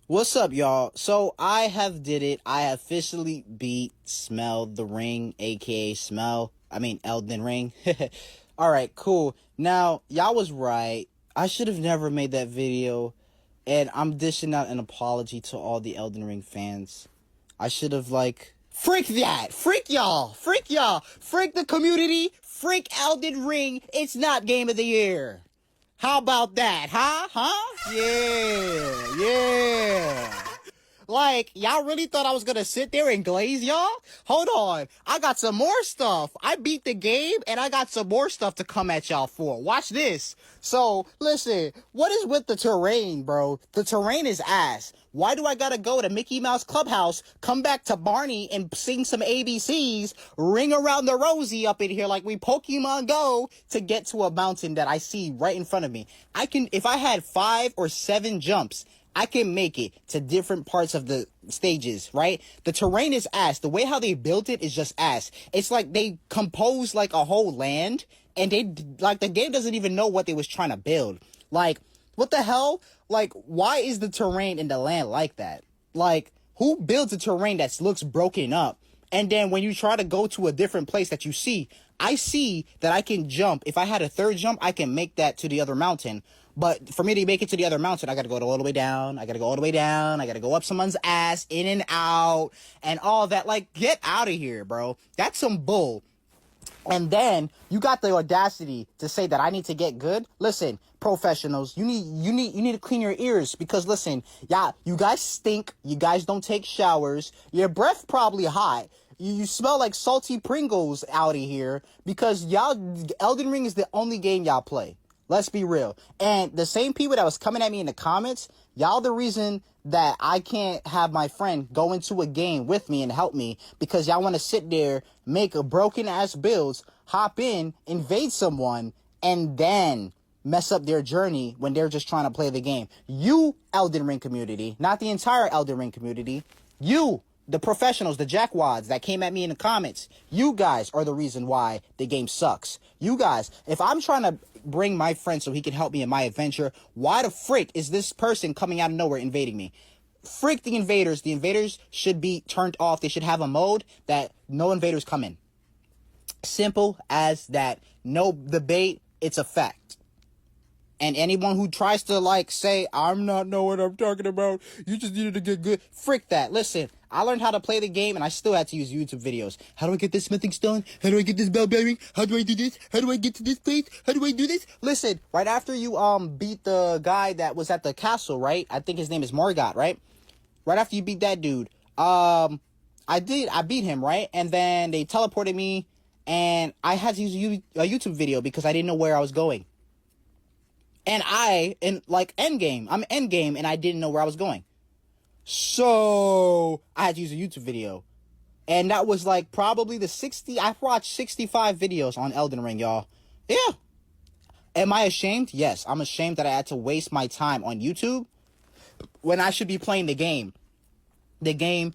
What's up, y'all? So I have did it. I officially beat Smell the Ring, aka Elden Ring. All right, cool. Now, y'all was right. I should have never made that video, and I'm dishing out an apology to all the Elden Ring fans. I should have freak that, freak y'all, freak the community, freak Elden Ring. It's not game of the year. How about that, huh? Yeah. Like, y'all really thought I was gonna sit there and glaze y'all? Hold on. I got some more stuff. I beat the game and I got some more stuff to come at y'all for. Watch this. So, listen, what is with the terrain, bro? The terrain is ass. Why do I gotta go to Mickey Mouse Clubhouse, come back to Barney and sing some ABCs, ring around the rosy up in here like we Pokemon Go to get to a mountain that I see right in front of me? If I had 5 or 7 jumps, I can make it to different parts of the stages, right? The terrain is ass. The way how they built it is just ass. It's like they composed like a whole land and the game doesn't even know what they was trying to build. Like, what the hell? Like, why is the terrain in the land like that? Like, who builds a terrain that looks broken up? And then when you try to go to a different place that you see, I see that I can jump. If I had a third jump, I can make that to the other mountain. But for me to make it to the other mountain, I gotta go all the way down. I gotta go all the way down. I gotta go up someone's ass, in and out, and all that. Like, get out of here, bro. That's some bull. And then you got the audacity to say that I need to get good. Listen, professionals, you need to clean your ears because listen, yeah, you guys stink. You guys don't take showers. Your breath probably hot. You smell like salty Pringles out of here because Elden Ring is the only game y'all play. Let's be real. And the same people that was coming at me in the comments, y'all the reason that I can't have my friend go into a game with me and help me because y'all want to sit there, make a broken ass builds, hop in, invade someone, and then mess up their journey when they're just trying to play the game. You, Elden Ring community, not the entire Elden Ring community, you, the professionals, the jackwads that came at me in the comments, you guys are the reason why the game sucks. You guys, if I'm trying to bring my friend so he can help me in my adventure, why the frick is this person coming out of nowhere invading me? Frick the invaders. The invaders should be turned off. They should have a mode that no invaders come in. Simple as that. No debate. It's a fact. And anyone who tries to say, I'm not know what I'm talking about, you just needed to get good. Frick that. Listen, I learned how to play the game and I still had to use YouTube videos. How do I get this smithing stone? How do I get this bell bearing? How do I do this? How do I get to this place? How do I do this? Listen, right after you beat the guy that was at the castle, right? I think his name is Morgott, right? Right after you beat that dude, I beat him, right? And then they teleported me and I had to use a YouTube video because I didn't know where I was going. And endgame. I'm endgame and I didn't know where I was going. So I had to use a YouTube video. And that was probably I've watched 65 videos on Elden Ring, y'all. Yeah. Am I ashamed? Yes. I'm ashamed that I had to waste my time on YouTube when I should be playing the game. The game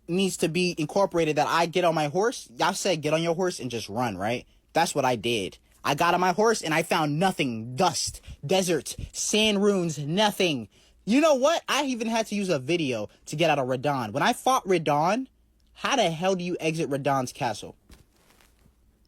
needs to be incorporated that I get on my horse. Y'all said get on your horse and just run, right? That's what I did. I got on my horse and I found nothing. Dust, desert, sand runes, nothing. You know what? I even had to use a video to get out of Radon. When I fought Radon, how the hell do you exit Radon's castle?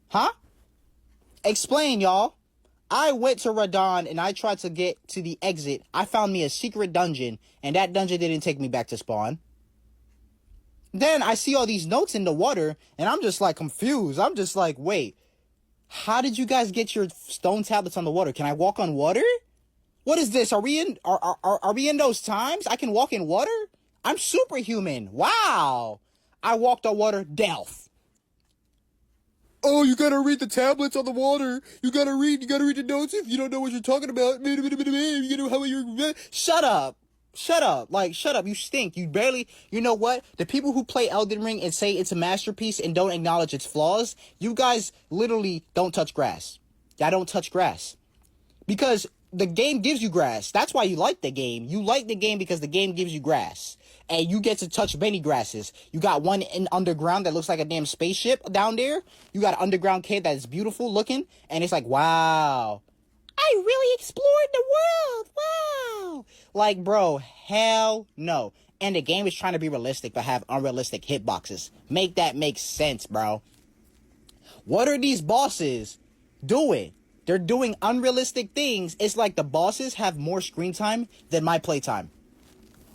Huh? Explain, y'all. I went to Radon and I tried to get to the exit. I found me a secret dungeon and that dungeon didn't take me back to spawn. Then I see all these notes in the water and I'm just confused. I'm just wait. How did you guys get your stone tablets on the water? Can I walk on water? What is this? Are we in those times? I can walk in water? I'm superhuman. Wow. I walked on water. Delph. Oh, you gotta read the tablets on the water. You gotta read the notes if you don't know what you're talking about. You know how you're... Shut up. Shut up. Shut up. You stink. You barely... You know what? The people who play Elden Ring and say it's a masterpiece and don't acknowledge its flaws, you guys literally don't touch grass. Y'all don't touch grass. Because the game gives you grass. That's why you like the game. You like the game because the game gives you grass. And you get to touch many grasses. You got one in underground that looks like a damn spaceship down there. You got an underground cave that is beautiful looking. And it's wow. I really explored the world. Wow. no. Like, bro, hell no. And the game is trying to be realistic but have unrealistic hitboxes. Make that make sense, bro. What are these bosses doing? They're doing unrealistic things. It's like the bosses have more screen time than my playtime.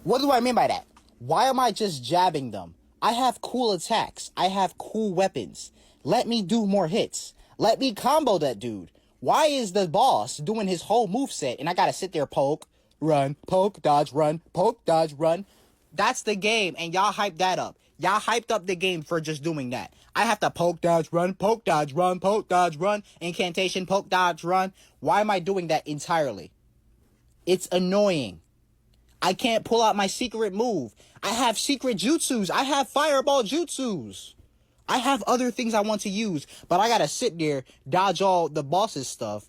What do I mean by that? Why am I just jabbing them? I have cool attacks. I have cool weapons. Let me do more hits. Let me combo that dude. Why is the boss doing his whole moveset and I gotta sit there poke, run, poke, dodge, run, poke, dodge, run? That's the game, and y'all hyped that up. Y'all hyped up the game for just doing that. I have to poke, dodge, run, poke, dodge, run, poke, dodge, run, incantation, poke, dodge, run. Why am I doing that entirely? It's annoying. I can't pull out my secret move. I have secret jutsus. I have fireball jutsus. I have other things I want to use, but I gotta sit there, dodge all the boss's stuff,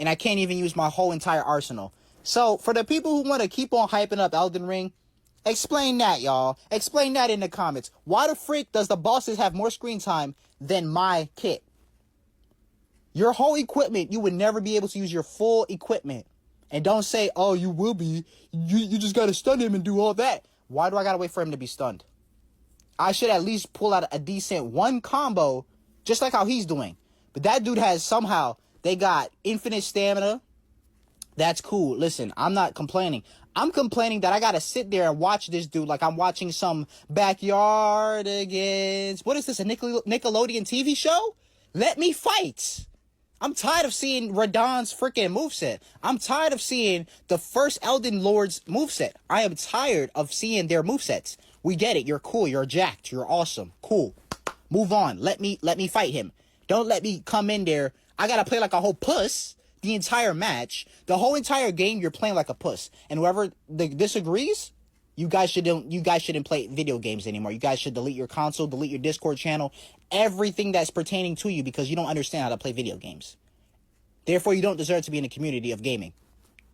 and I can't even use my whole entire arsenal. So, for the people who want to keep on hyping up Elden Ring, explain that, y'all. Explain that in the comments. Why the freak does the bosses have more screen time than my kit? Your whole equipment, you would never be able to use your full equipment. And don't say, oh, you will be. You just gotta stun him and do all that. Why do I gotta wait for him to be stunned? I should at least pull out a decent one combo, just like how he's doing. But that dude has somehow, they got infinite stamina. That's cool. Listen, I'm not complaining. I'm complaining that I gotta sit there and watch this dude like I'm watching some backyardigans. What is this, a Nickelodeon TV show? Let me fight. I'm tired of seeing Radahn's freaking moveset. I'm tired of seeing the first Elden Lord's moveset. I am tired of seeing their movesets. We get it. You're cool. You're jacked. You're awesome. Cool. Move on. Let me fight him. Don't let me come in there. I gotta play like a whole puss the entire match. The whole entire game, you're playing like a puss. And whoever disagrees, you guys shouldn't play video games anymore. You guys should delete your console, delete your Discord channel, everything that's pertaining to you, because you don't understand how to play video games. Therefore, you don't deserve to be in a community of gaming.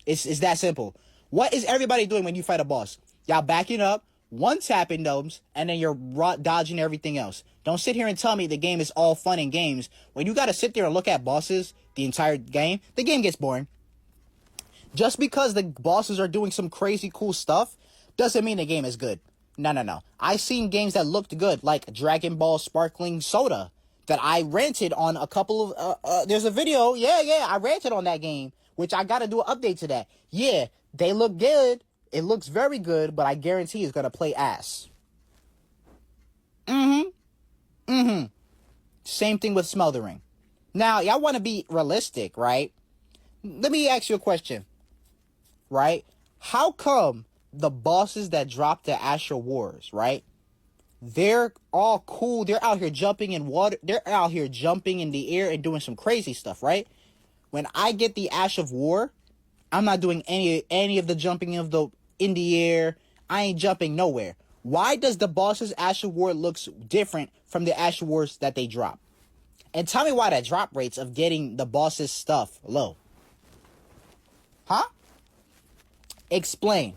It's that simple. What is everybody doing when you fight a boss? Y'all backing up, one-tapping those, and then you're dodging everything else. Don't sit here and tell me the game is all fun and games. When you got to sit there and look at bosses the entire game, the game gets boring. Just because the bosses are doing some crazy cool stuff doesn't mean the game is good. No. I've seen games that looked good, like Dragon Ball Sparkling Soda, that I ranted on a couple of, there's a video, I ranted on that game, which I gotta do an update to that. Yeah, they look good, it looks very good, but I guarantee it's gonna play ass. Same thing with Smothering. Now, y'all wanna be realistic, right? Let me ask you a question, right? How come the bosses that drop the Astral Wars, right? They're all cool. They're out here jumping in water. They're out here jumping in the air and doing some crazy stuff, right? When I get the Ash of War, I'm not doing any of the jumping in the air. I ain't jumping nowhere. Why does the boss's Ash of War looks different from the Ash of Wars that they drop? And tell me why the drop rates of getting the boss's stuff low. Huh? Explain.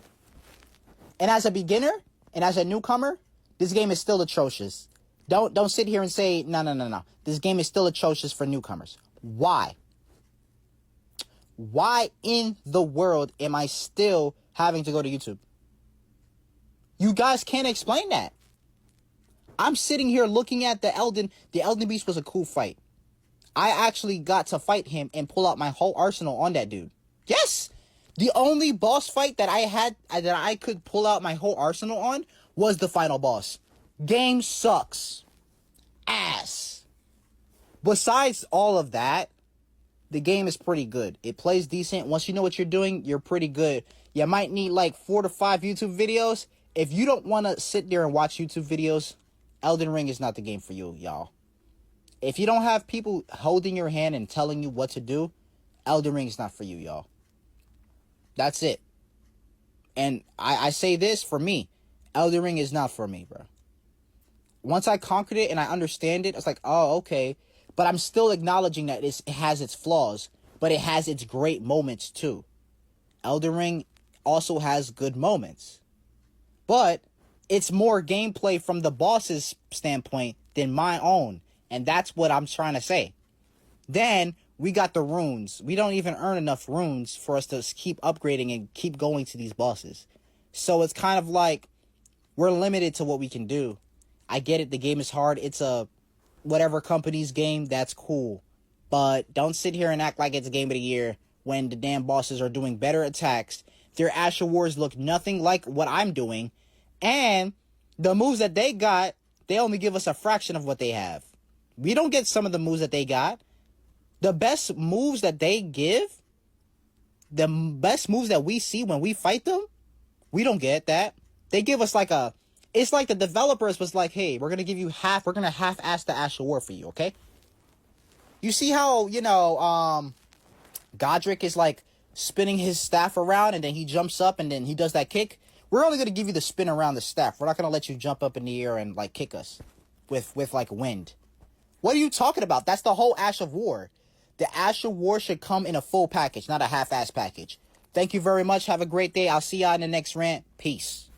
And as a beginner and as a newcomer, this game is still atrocious. Don't sit here and say, no. This game is still atrocious for newcomers. Why? Why in the world am I still having to go to YouTube? You guys can't explain that. I'm sitting here looking at the Elden Beast was a cool fight. I actually got to fight him and pull out my whole arsenal on that dude. Yes! The only boss fight that I could pull out my whole arsenal on was the final boss. Game sucks. Ass. Besides all of that, the game is pretty good. It plays decent. Once you know what you're doing, you're pretty good. You might need like 4 to 5 YouTube videos. If you don't want to sit there and watch YouTube videos, Elden Ring is not the game for you, y'all. If you don't have people holding your hand and telling you what to do, Elden Ring is not for you, y'all. That's it. And I say this for me. Elden Ring is not for me, bro. Once I conquered it and I understand it, it's like, oh, okay. But I'm still acknowledging that it has its flaws, but it has its great moments too. Elden Ring also has good moments. But it's more gameplay from the boss's standpoint than my own. And that's what I'm trying to say. Then, we got the runes. We don't even earn enough runes for us to keep upgrading and keep going to these bosses. So it's kind of like we're limited to what we can do. I get it. The game is hard. It's a whatever company's game. That's cool. But don't sit here and act like it's game of the year when the damn bosses are doing better attacks. Their Asher Wars look nothing like what I'm doing. And the moves that they got, they only give us a fraction of what they have. We don't get some of the moves that they got. The best moves that they give, the best moves that we see when we fight them, we don't get that. They give us like a, it's like the developers was like, hey, we're going to give you half, we're going to half-ass the Asher War for you, okay? You see how, Godric is like spinning his staff around and then he jumps up and then he does that kick? We're only going to give you the spin around the staff. We're not going to let you jump up in the air and like kick us with like wind. What are you talking about? That's the whole Ash of War. The Ash of War should come in a full package, not a half-ass package. Thank you very much. Have a great day. I'll see y'all in the next rant. Peace.